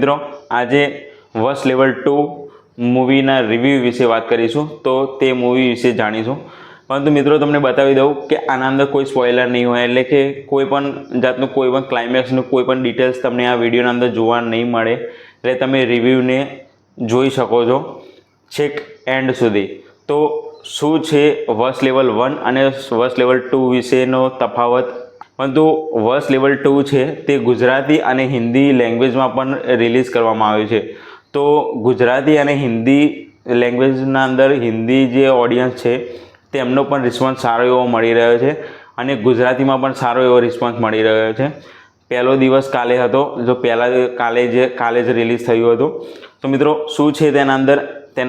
મિત્રો આજે વસ લેવલ 2 મૂવીના રિવ્યૂ વિશે વાત કરીશું તો તે મૂવી વિશે જાણીશું। પરંતુ મિત્રો તમને બતાવી દઉં કે આના અંદર કોઈ સ્પોઇલર નહીં હોય, એટલે કે કોઈ પણ જાતનું કોઈ પણ ક્લાઇમેક્સનું કોઈ પણ ડિટેલ્સ તમને આ વિડીયોના અંદર જોવા નહીં મળે, એટલે તમે રિવ્યૂને જોઈ શકો છો છેક એન્ડ સુધી। તો શું છે વસ લેવલ 1 અને વસ લેવલ 2 વિશેનો તફાવત? પરંતુ વસ લેવલ 2 છે તે ગુજરાતી અને હિન્દી લેંગ્વેજમાં પણ રિલીઝ કરવામાં આવ્યું છે। તો ગુજરાતી અને હિન્દી લેંગ્વેજના અંદર હિન્દી જે ઓડિયન્સ છે તેમનો પણ રિસ્પોન્સ સારો એવો મળી રહ્યો છે અને ગુજરાતીમાં પણ સારો એવો રિસ્પોન્સ મળી રહ્યો છે। પહેલો દિવસ કાલે હતો, જો કાલે જ રિલીઝ થયું હતું। તો મિત્રો શું છે તેના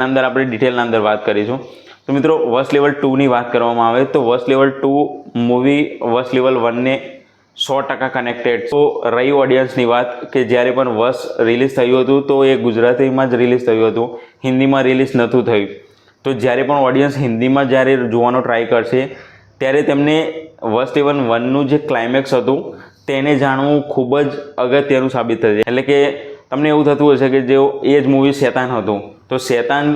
અંદર આપણે ડિટેલના અંદર વાત કરીશું। તો મિત્રો વસ લેવલ 2ની વાત કરવામાં આવે તો વસ લેવલ 2 મૂવી વસ લેવલ 1ને 100% કનેક્ટેડ। તો રહી ઓડિયન્સની વાત કે જ્યારે પણ વસ રિલીઝ થયું હતું તો એ ગુજરાતીમાં જ રિલીઝ થયું હતું, હિન્દીમાં રિલીઝ નહોતું થયું। તો જ્યારે પણ ઓડિયન્સ હિન્દીમાં જ્યારે જોવાનો ટ્રાય કરશે ત્યારે તેમને વસ લેવલ 1નું જે ક્લાઇમેક્સ હતું તેને જાણવું ખૂબ જ અગત્યનું સાબિત થશે। એટલે કે તમને એવું થતું હશે કે જો એ જ મૂવી શેતાન હતું તો Shaitaan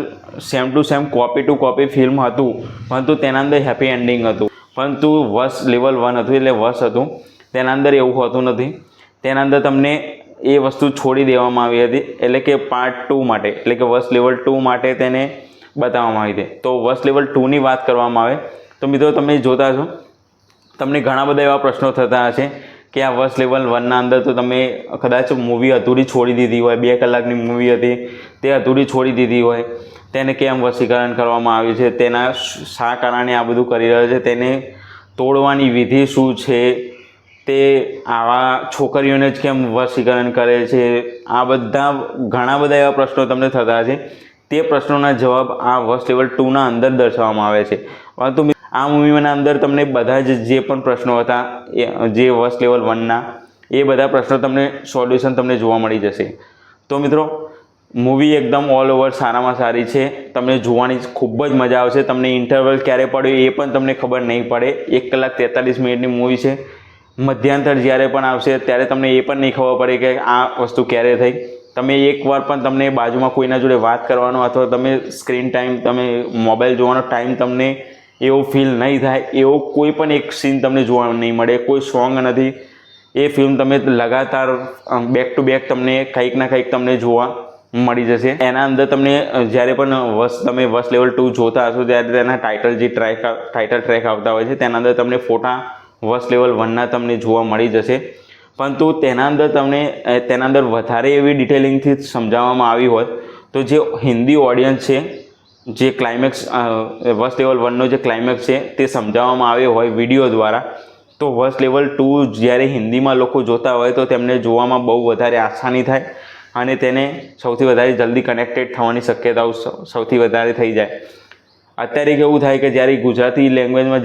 same to same copy to copy film હતું, પરંતુ તેના અંદર હેપી એન્ડિંગ હતું। પરંતુ વસ લેવલ 1 હતું એટલે વસ હતું, તેના અંદર એવું હોતું નથી। તેના અંદર તમને એ વસ્તુ છોડી દેવામાં આવી હતી, એટલે કે પાર્ટ 2 માટે, એટલે કે વસ લેવલ 2 માટે તેને બતાવવામાં આવી હતી। તો વસ લેવલ 2ની વાત કરવામાં આવે તો મિત્રો તમે જોતા છો, તમને ઘણા બધા એવા પ્રશ્નો થતા હશે કે આ વસ લેવલ 1ના અંદર તો તમે કદાચ મૂવી અધૂરી છોડી દીધી હોય, 2 કલાકની મૂવી હતી તે અધૂરી છોડી દીધી હોય, તેને કેમ વશીકરણ કરવામાં આવ્યું છે, તેના શા કારણે આ બધું કરી રહ્યો છે, તેને તોડવાની વિધિ શું છે, તે આવા છોકરીઓને જ કેમ વશીકરણ કરે છે, આ બધા ઘણા બધા એવા પ્રશ્નો તમને થતા હશે। તે પ્રશ્નોના જવાબ આ વસ લેવલ 2ના અંદર દર્શાવવામાં આવે છે। પરંતુ આ મૂવીના અંદર તમને બધા જ જે પણ પ્રશ્નો હતા જે વસ લેવલ 1ના એ બધા પ્રશ્નો તમને સોલ્યુશન તમને જોવા મળી જશે। તો મિત્રો મૂવી એકદમ ઓલ ઓવર સારામાં સારી છે, તમને જોવાની ખૂબ જ મજા આવશે। તમને ઇન્ટરવલ ક્યારે પડ્યો એ પણ તમને ખબર નહીં પડે। 1 કલાક 43 મિનિટની મૂવી છે, મધ્યાંતર જ્યારે પણ આવશે ત્યારે તમને એ પણ નહીં ખબર પડે કે આ વસ્તુ ક્યારે થઈ। તમે એકવાર પણ તમને બાજુમાં કોઈના જોડે વાત કરવાનો અથવા તમે સ્ક્રીન ટાઈમ, તમે મોબાઈલ જોવાનો ટાઈમ તમને એવું ફીલ નહીં થાય, એવો કોઈ પણ એક સીન તમને જોવા નહીં મળે, કોઈ સોંગ નથી। એ ફિલ્મ તમે લગાતાર બેક ટુ બેક તમને કંઈક ના કંઈક તમને જોવા મળી જશે। એના અંદર તમને જ્યારે પણ તમે વસ લેવલ 2 જોતા હશો ત્યારે તેના ટાઇટલ ટ્રેક આવતા હોય છે, તેના અંદર તમને ફોટા વસ લેવલ 1ના તમને જોવા મળી જશે। પરંતુ તેના અંદર વધારે એવી ડિટેલિંગથી સમજાવવામાં આવી હોત તો જે હિન્દી ઓડિયન્સ છે, જે ક્લાઇમેક્સ વસ લેવલ 1નો જે ક્લાઇમેક્સ છે તે સમજાવવામાં આવ્યો હોય વિડીયો દ્વારા, તો વસ લેવલ 2 જ્યારે હિન્દીમાં લોકો જોતા હોય તો તેમને જોવામાં બહુ વધારે આસાની થાય અને તેને સૌથી વધારે જલ્દી કનેક્ટેડ થવાની શક્યતાઓ સૌથી વધારે થઈ જાય। અત્યારે કેવું થાય કે જ્યારે ગુજરાતી લેંગ્વેજમાં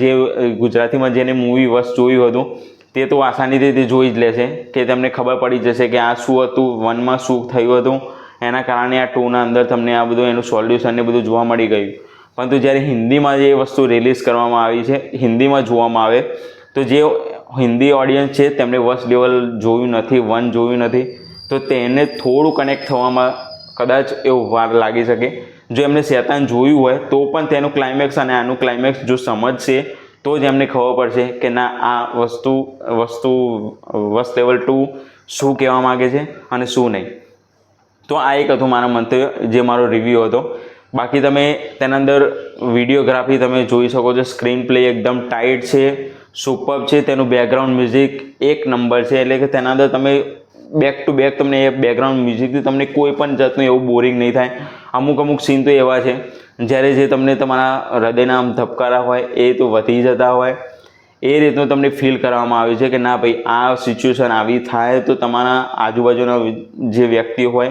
ગુજરાતીમાં જેને મૂવી વસ જોયું હતું તે તો આસાનીથી તે જોઈ જ લેશે, કે તેમને ખબર પડી જશે કે આ શું હતું, 1માં શું થયું હતું, એના કારણે આ 2ના અંદર તમને આ બધું એનું સોલ્યુશન ને બધું જોવા મળી ગયું। પરંતુ જ્યારે હિન્દીમાં જે વસ્તુ રિલીઝ કરવામાં આવી છે, હિન્દીમાં જોવામાં આવે તો જે હિન્દી ઓડિયન્સ છે તેમણે વસ લેવલ જોયું નથી, 1 જોયું નથી, તો તેને થોડું કનેક્ટ થવામાં કદાચ એવું વાર લાગી શકે। જો એમને શેતાન જોયું હોય તો પણ તેનું ક્લાઇમેક્સ અને આનું ક્લાઇમેક્સ જો સમજશે તો જ એમને ખબર પડશે કે ના આ વસ્તુ વસ લેવલ 2 શું કહેવા માગે છે અને શું નહીં। તો આ એક હતું મારા મંતવ્ય, જે મારો રિવ્યૂ હતો। બાકી તમે તેના અંદર વિડીયોગ્રાફી તમે જોઈ શકો છો, સ્ક્રીન પ્લે એકદમ ટાઇટ છે, સુપર છે, તેનું બેકગ્રાઉન્ડ મ્યુઝિક 1 નંબર છે। એટલે કે તેના અંદર તમે બેક ટુ બેક તમને એ બેકગ્રાઉન્ડ મ્યુઝિકથી તમને કોઈ પણ જાતનું એવું બોરિંગ નહીં થાય। અમુક સીન તો એવા છે જ્યારે જે તમને તમારા હૃદયના ધબકારા હોય એ તો વધી જતા હોય, એ રીતનું તમને ફીલ કરવામાં આવ્યું છે કે ના ભાઈ આ સિચ્યુએશન આવી થાય તો તમારા આજુબાજુના જે વ્યક્તિઓ હોય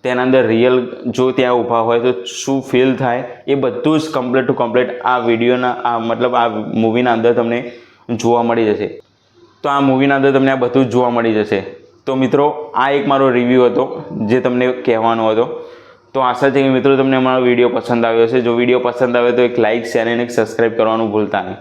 તેના અંદર રિયલ જો ત્યાં ઊભા હોય તો શું ફીલ થાય, એ બધું જ કમ્પ્લીટ ટુ કમ્પ્લીટ આ વિડીયોના મતલબ આ મૂવીના અંદર તમને જોવા મળી જશે। તો આ મૂવીના અંદર તમને આ બધું જ જોવા મળી જશે। તો મિત્રો આ એક મારો રિવ્યૂ હતો જે તમને કહેવાનો હતો। તો આશા છે કે મિત્રો તમને અમારો વિડીયો પસંદ આવ્યો હશે। જો વિડીયો પસંદ આવે તો એક લાઇક, શેર અને એક સબસ્ક્રાઈબ કરવાનું ભૂલતા નહીં।